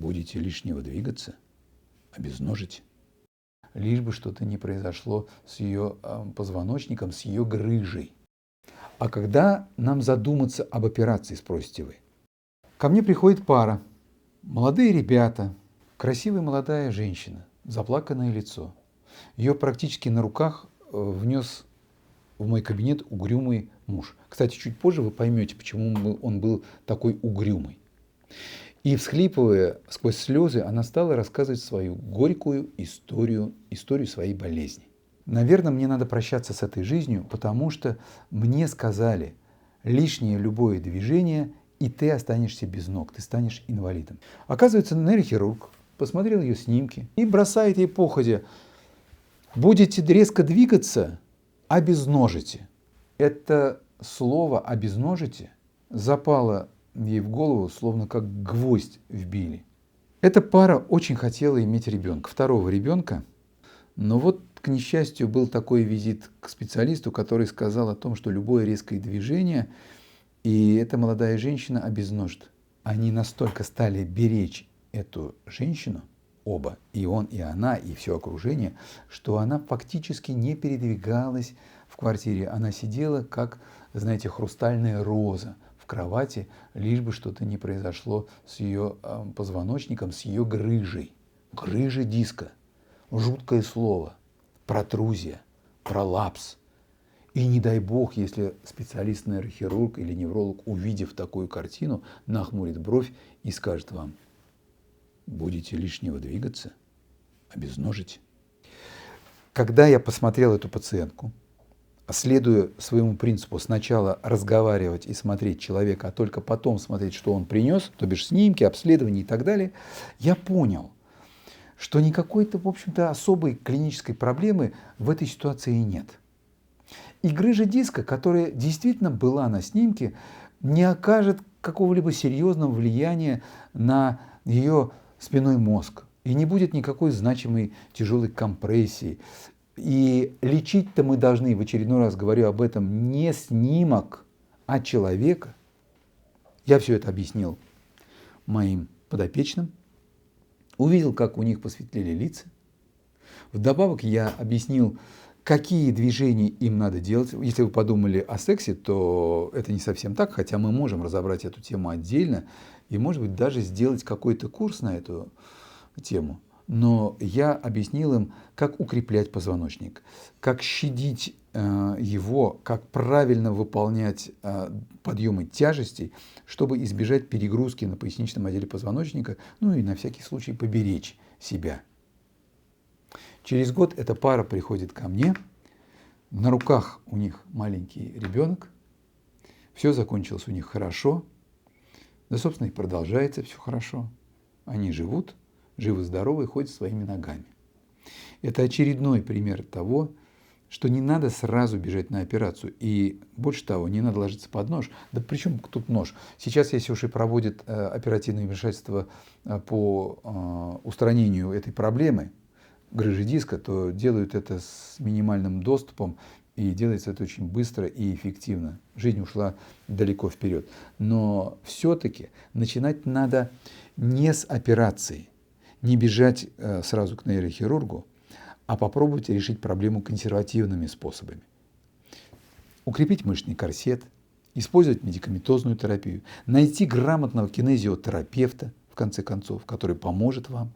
будете лишнего двигаться, обезножите. Лишь бы что-то не произошло с ее позвоночником, с ее грыжей. А когда нам задуматься об операции, спросите вы? Ко мне приходит пара, молодые ребята, красивая молодая женщина, заплаканное лицо. Ее практически на руках внес в мой кабинет угрюмый муж. Кстати, чуть позже вы поймете, почему он был такой угрюмый. И, всхлипывая сквозь слезы, она стала рассказывать свою горькую историю своей болезни. Наверное, мне надо прощаться с этой жизнью, потому что мне сказали, лишнее любое движение, и ты останешься без ног, ты станешь инвалидом. Оказывается, нейрохирург посмотрел ее снимки и бросает ей походя: будете резко двигаться, обезножите. Это слово «обезножите» запало ей в голову, словно как гвоздь вбили. Эта пара очень хотела иметь ребенка, второго ребенка, но вот, к несчастью, был такой визит к специалисту, который сказал о том, что любое резкое движение, и эта молодая женщина обезножит. Они настолько стали беречь эту женщину, оба, и он, и она, и все окружение, что она фактически не передвигалась в квартире. Она сидела, как, знаете, хрустальная роза в кровати, лишь бы что-то не произошло с ее позвоночником, с ее грыжей. Грыжа диска. Жуткое слово. Протрузия, пролапс. И не дай бог, если специалист-нейрохирург или невролог, увидев такую картину, нахмурит бровь и скажет вам: будете лишнего двигаться, обезножите. Когда я посмотрел эту пациентку, следуя своему принципу сначала разговаривать и смотреть человека, а только потом смотреть, что он принес, то бишь снимки, обследования и так далее, я понял, что никакой-то, в общем-то, особой клинической проблемы в этой ситуации нет. И грыжа диска, которая действительно была на снимке, не окажет какого-либо серьезного влияния на ее спинной мозг. И не будет никакой значимой тяжелой компрессии. И лечить-то мы должны, в очередной раз говорю об этом, не снимок, а человека. Я все это объяснил моим подопечным. Увидел, как у них посветлели лица. Вдобавок я объяснил, какие движения им надо делать. Если вы подумали о сексе, то это не совсем так, хотя мы можем разобрать эту тему отдельно и, может быть, даже сделать какой-то курс на эту тему. Но я объяснил им, как укреплять позвоночник, как щадить его, как правильно выполнять подъемы тяжестей, чтобы избежать перегрузки на поясничном отделе позвоночника, ну и на всякий случай поберечь себя. Через год эта пара приходит ко мне, на руках у них маленький ребенок, все закончилось у них хорошо, да, собственно, и продолжается все хорошо. Они живут, живы-здоровы, ходят своими ногами. Это очередной пример того, что не надо сразу бежать на операцию. И больше того, не надо ложиться под нож. Да при чем тут нож? Сейчас, если уж и проводят оперативное вмешательство по устранению этой проблемы, грыжи диска, то делают это с минимальным доступом, и делается это очень быстро и эффективно. Жизнь ушла далеко вперед. Но все-таки начинать надо не с операции, не бежать сразу к нейрохирургу, а попробовать решить проблему консервативными способами. Укрепить мышечный корсет, использовать медикаментозную терапию, найти грамотного кинезиотерапевта, в конце концов, который поможет вам,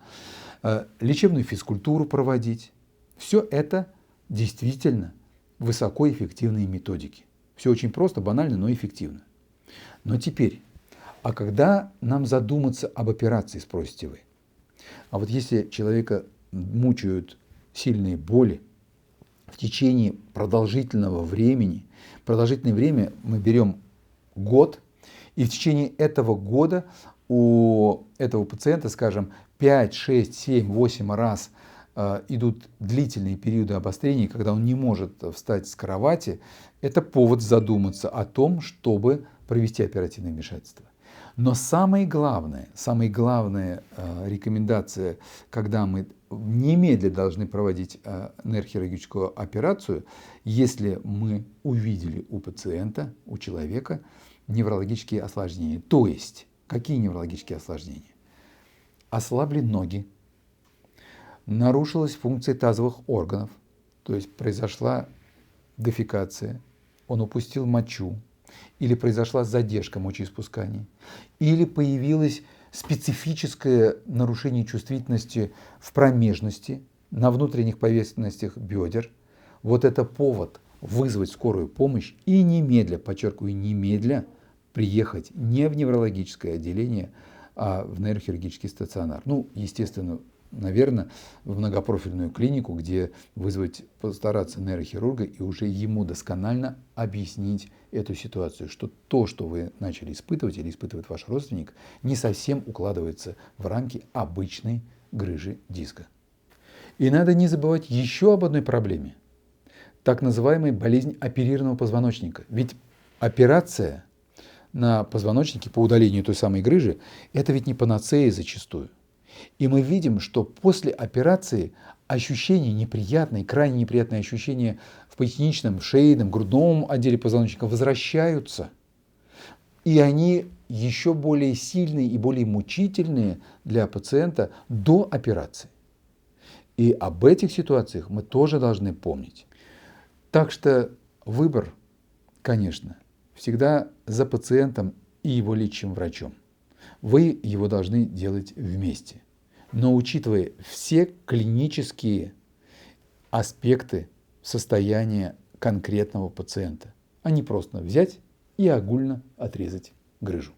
лечебную физкультуру проводить. Все это действительно высокоэффективные методики. Все очень просто, банально, но эффективно. Но теперь, а когда нам задуматься об операции, спросите вы? А вот если человека мучают сильные боли в течение продолжительного времени, продолжительное время мы берем год, и в течение этого года у этого пациента, скажем, 5, 6, 7, 8 раз идут длительные периоды обострения, когда он не может встать с кровати, это повод задуматься о том, чтобы провести оперативное вмешательство. Но самая главная рекомендация, когда мы немедленно должны проводить нейрохирургическую операцию, если мы увидели у пациента, у человека неврологические осложнения. То есть, какие неврологические осложнения? ослабли ноги, нарушилась функция тазовых органов, то есть произошла дефекация, он упустил мочу, или произошла задержка мочеиспускания, или появилось специфическое нарушение чувствительности в промежности, на внутренних поверхностях бедер. Вот это повод вызвать скорую помощь и немедля, подчеркиваю, немедля приехать не в неврологическое отделение, а в нейрохирургический стационар. Ну, естественно, наверное, в многопрофильную клинику, где вызвать, постараться нейрохирурга и уже ему досконально объяснить эту ситуацию, что то, что вы начали испытывать или испытывает ваш родственник, не совсем укладывается в рамки обычной грыжи диска. И надо не забывать еще об одной проблеме, так называемой болезнь оперированного позвоночника. Ведь операция на позвоночнике по удалению той самой грыжи – это ведь не панацея зачастую. И мы видим, что после операции ощущения неприятные, крайне неприятные ощущения в поясничном, шейном, грудном отделе позвоночника возвращаются. И они еще более сильные и более мучительные для пациента до операции. И об этих ситуациях мы тоже должны помнить. Так что выбор, конечно, всегда за пациентом и его лечащим врачом. Вы его должны делать вместе, но учитывая все клинические аспекты состояния конкретного пациента, а не просто взять и огульно отрезать грыжу.